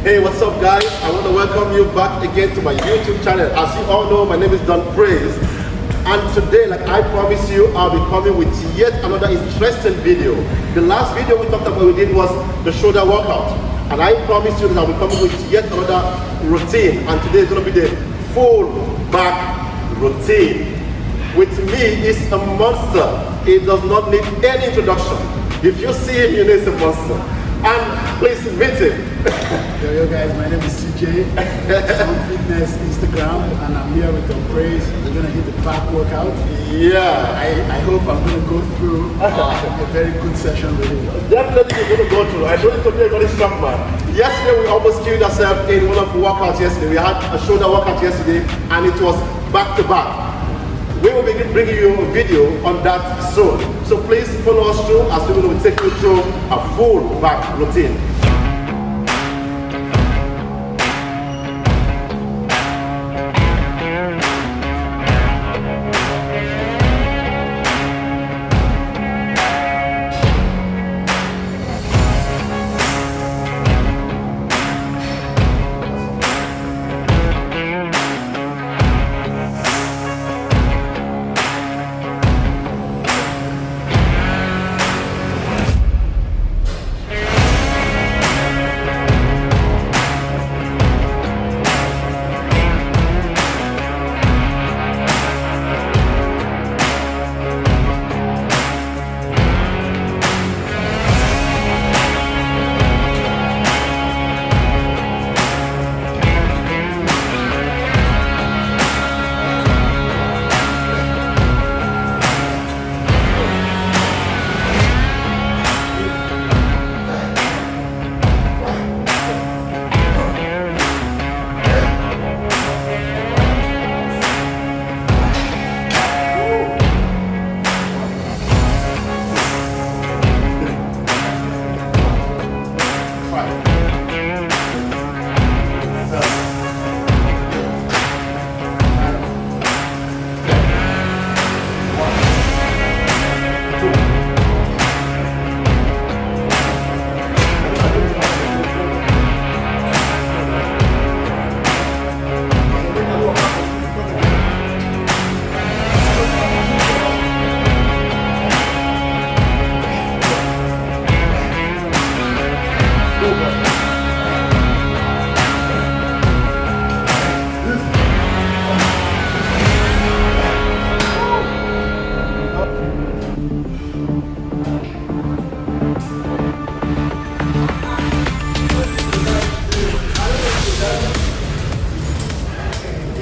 Hey, what's up guys? I want to welcome you back again to my YouTube channel. As you all know, my name is Don Praise. And today, like I promised you, I'll be coming with yet another interesting video. The last video we talked about we did was the shoulder workout. And I promised you that I'll be coming with yet another routine. And today is going to be the full back routine. With me, it's a monster. It does not need any introduction. If you see him, you know it's a monster. And please meet him. Yo guys, my name is CJ, Sound Fitness Instagram, and I'm here with Don Praise. We're gonna hit the back workout. Yeah. I hope I'm gonna go through a very good session with you. Definitely you're gonna go through. I know it's a very strong man. Yesterday we almost killed ourselves in one of the workouts yesterday. We had a shoulder workout yesterday and it was back to back. We will be bringing you a video on that soon. So please follow us through as we will take you through a full back routine.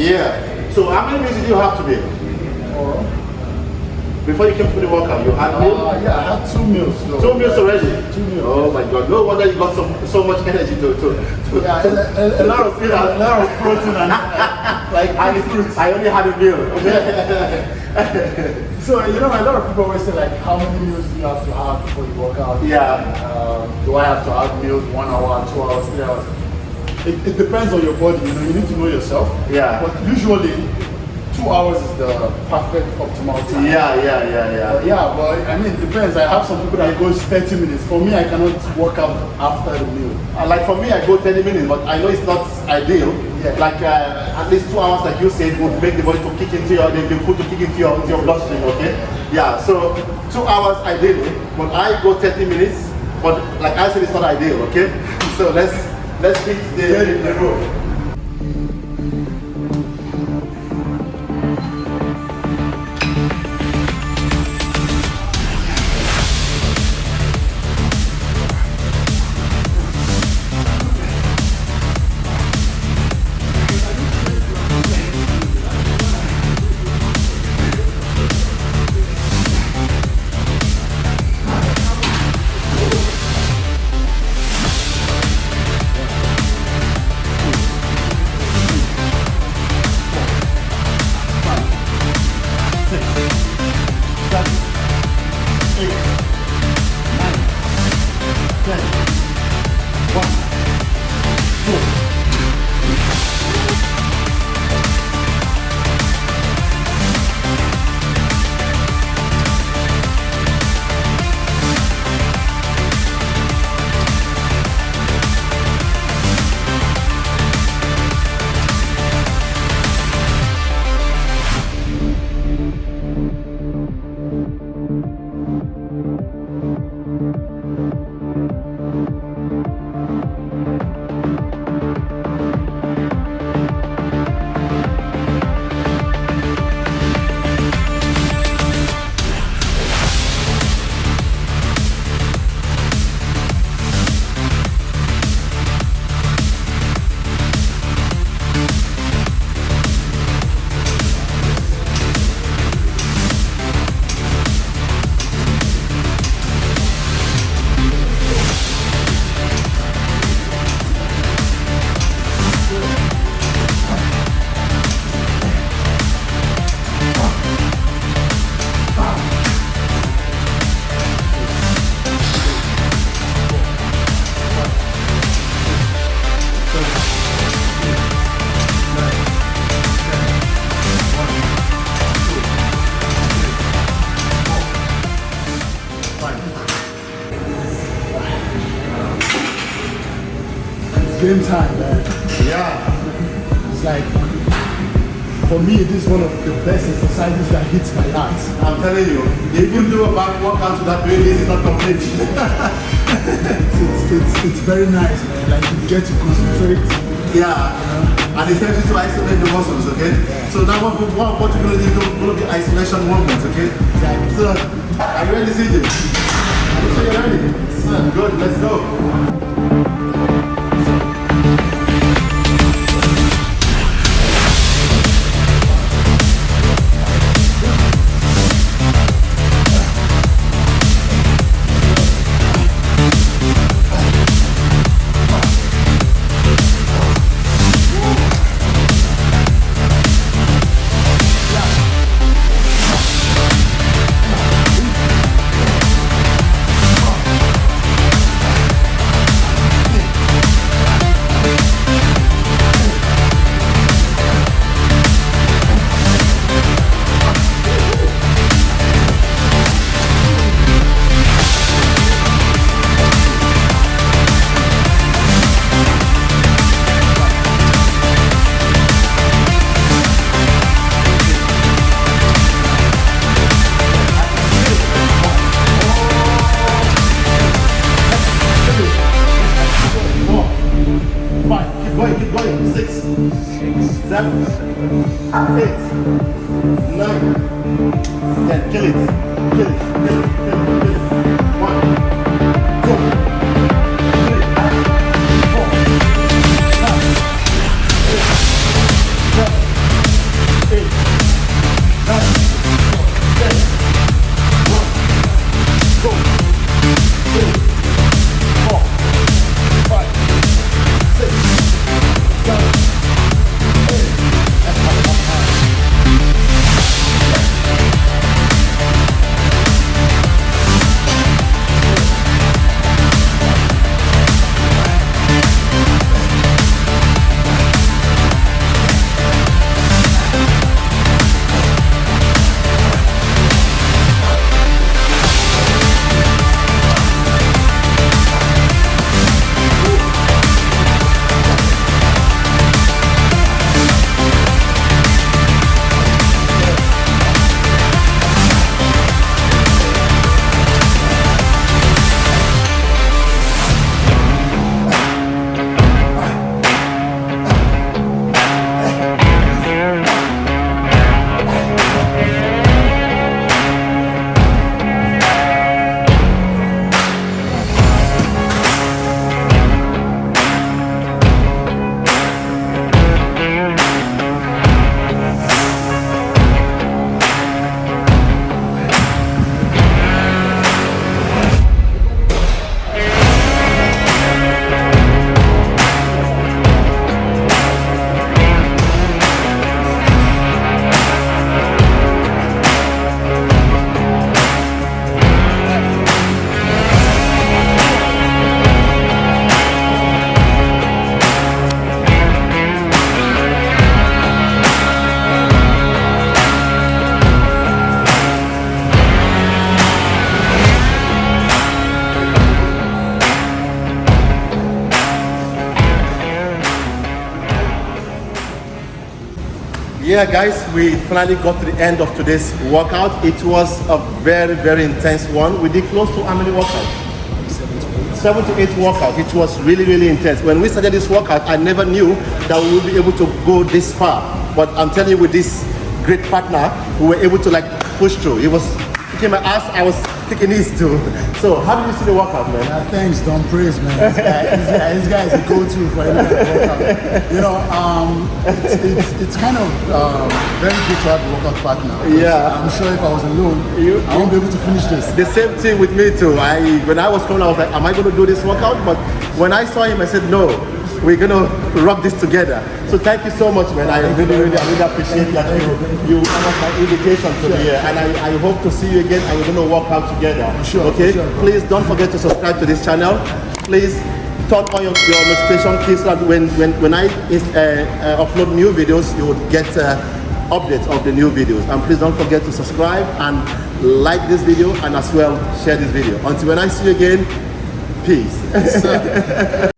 Yeah. So how many meals did you have today? Before you came to the workout, you had meal? Yeah, I had 2 meals. So 2 meals already? 2 meals. Oh my God! No wonder you got so much energy to a lot of protein and like fruits. I only had a meal. So you know, a lot of people always say like, how many meals do you have to have before you work out? Yeah. Do I have to have meals 1 hour, 2 hours, 3 hours? It depends on your body. You know, you need to know yourself. Yeah. But usually 2 hours is the perfect optimal time. Yeah. But I mean, it depends. I have some people that goes 30 minutes. For me, I cannot work out after the meal. Like for me, I go 30 minutes, but I know it's not ideal. Yeah. Like at least 2 hours, like you said, would make the body to kick into the food to kick into your bloodstream. Okay. Yeah. So 2 hours ideally, but I go 30 minutes. But like I said, it's not ideal. Okay. So let's hit the road. It's game time, man. Yeah. It's like, for me, this is one of the best exercises that hits my heart. I'm telling you, if you do a back workout without doing this, it's not complete. It's very nice, man. Like you get to concentrate. Yeah. And it helps you to isolate the muscles, okay? So now what you're going to do is going to be isolation movements, okay? Exactly. So, are you ready, CJ? Are you sure you're ready? Good, let's go. Keep going. 6, 7, 8, 9, 10. Kill it. 1, 2, 3, 4, 5, 6, 7, 8, 9, 10. 1, 2, 3, 4, 5, 6, 7, 8. Yeah guys, we finally got to the end of today's workout. It was a very intense one. We did close to how many workouts? 7 to 8 workouts. It was really intense. When we started this workout, I never knew that we would be able to go this far. But I'm telling you, with this great partner, we were able to like push through. He was kicking my ass, I was kicking his too. So how did you see the workout, man? Thanks, Don Praise, man. This guy is a go-to for any kind of workout. You know, it's kind of very good to have a workout partner. Yeah. I'm sure if I was alone, I won't be able to finish this. The same thing with me too. When I was coming, I was like, am I going to do this workout? But when I saw him, I said, no, we're going to rock this together. So thank you so much, man. I really appreciate that you honored my invitation to be here. And I hope to see you again, and we're going to work out together. Sure, okay? sure, please don't forget to subscribe to this channel. Please turn on your notification key so that when I upload new videos, you would get updates of the new videos. And please don't forget to subscribe and like this video, and as well share this video. Until when I see you again, peace.